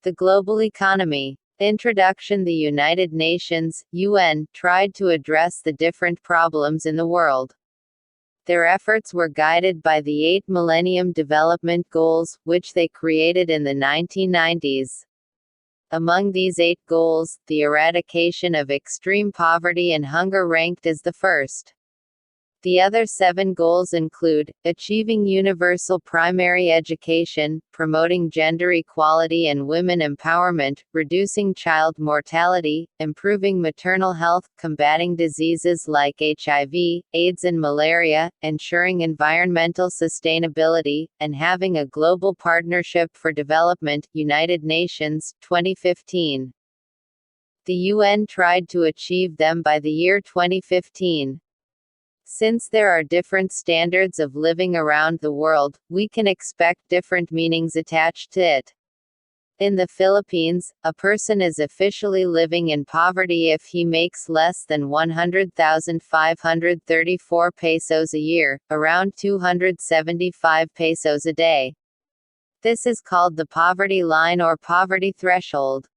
The global economy. Introduction. The United Nations, UN, tried to address the different problems in the world. Their efforts were guided by the 8 Millennium Development Goals, which they created in the 1990s. Among these 8 goals, the eradication of extreme poverty and hunger ranked as the first. The other 7 goals include, achieving universal primary education, promoting gender equality and women empowerment, reducing child mortality, improving maternal health, combating diseases like HIV, AIDS and malaria, ensuring environmental sustainability, and having a global partnership for development, United Nations, 2015. The UN tried to achieve them by the year 2015. Since there are different standards of living around the world, we can expect different meanings attached to it. In the Philippines, a person is officially living in poverty if he makes less than 100,534 pesos a year, around 275 pesos a day. This is called the poverty line or poverty threshold.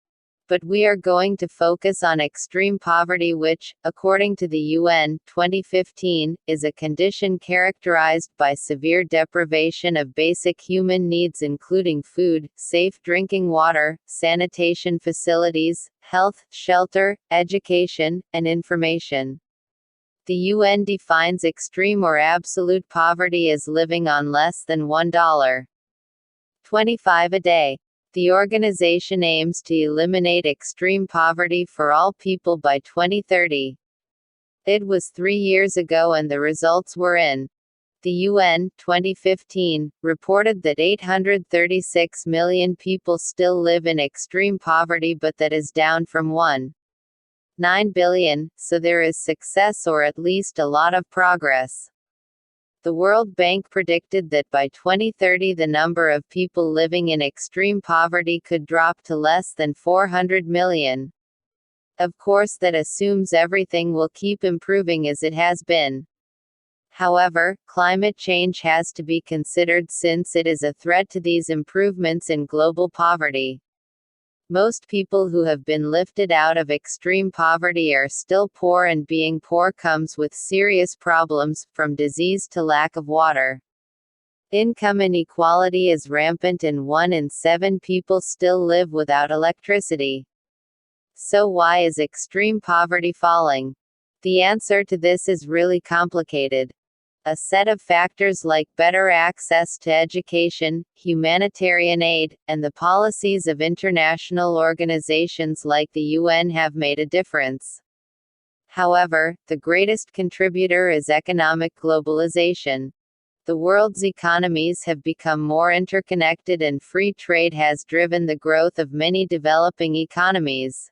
But we are going to focus on extreme poverty which, according to the UN, 2015, is a condition characterized by severe deprivation of basic human needs including food, safe drinking water, sanitation facilities, health, shelter, education, and information. The UN defines extreme or absolute poverty as living on less than $1.25 a day. The organization aims to eliminate extreme poverty for all people by 2030. It was 3 years ago and the results were in. The UN, 2015, reported that 836 million people still live in extreme poverty, but that is down from 1.9 billion, so there is success or at least a lot of progress. The World Bank predicted that by 2030 the number of people living in extreme poverty could drop to less than 400 million. Of course, that assumes everything will keep improving as it has been. However, climate change has to be considered since it is a threat to these improvements in global poverty. Most people who have been lifted out of extreme poverty are still poor, and being poor comes with serious problems, from disease to lack of water. Income inequality is rampant and 1 in 7 people still live without electricity. So why is extreme poverty falling? The answer to this is really complicated. A set of factors like better access to education, humanitarian aid, and the policies of international organizations like the UN have made a difference. However, the greatest contributor is economic globalization. The world's economies have become more interconnected and free trade has driven the growth of many developing economies.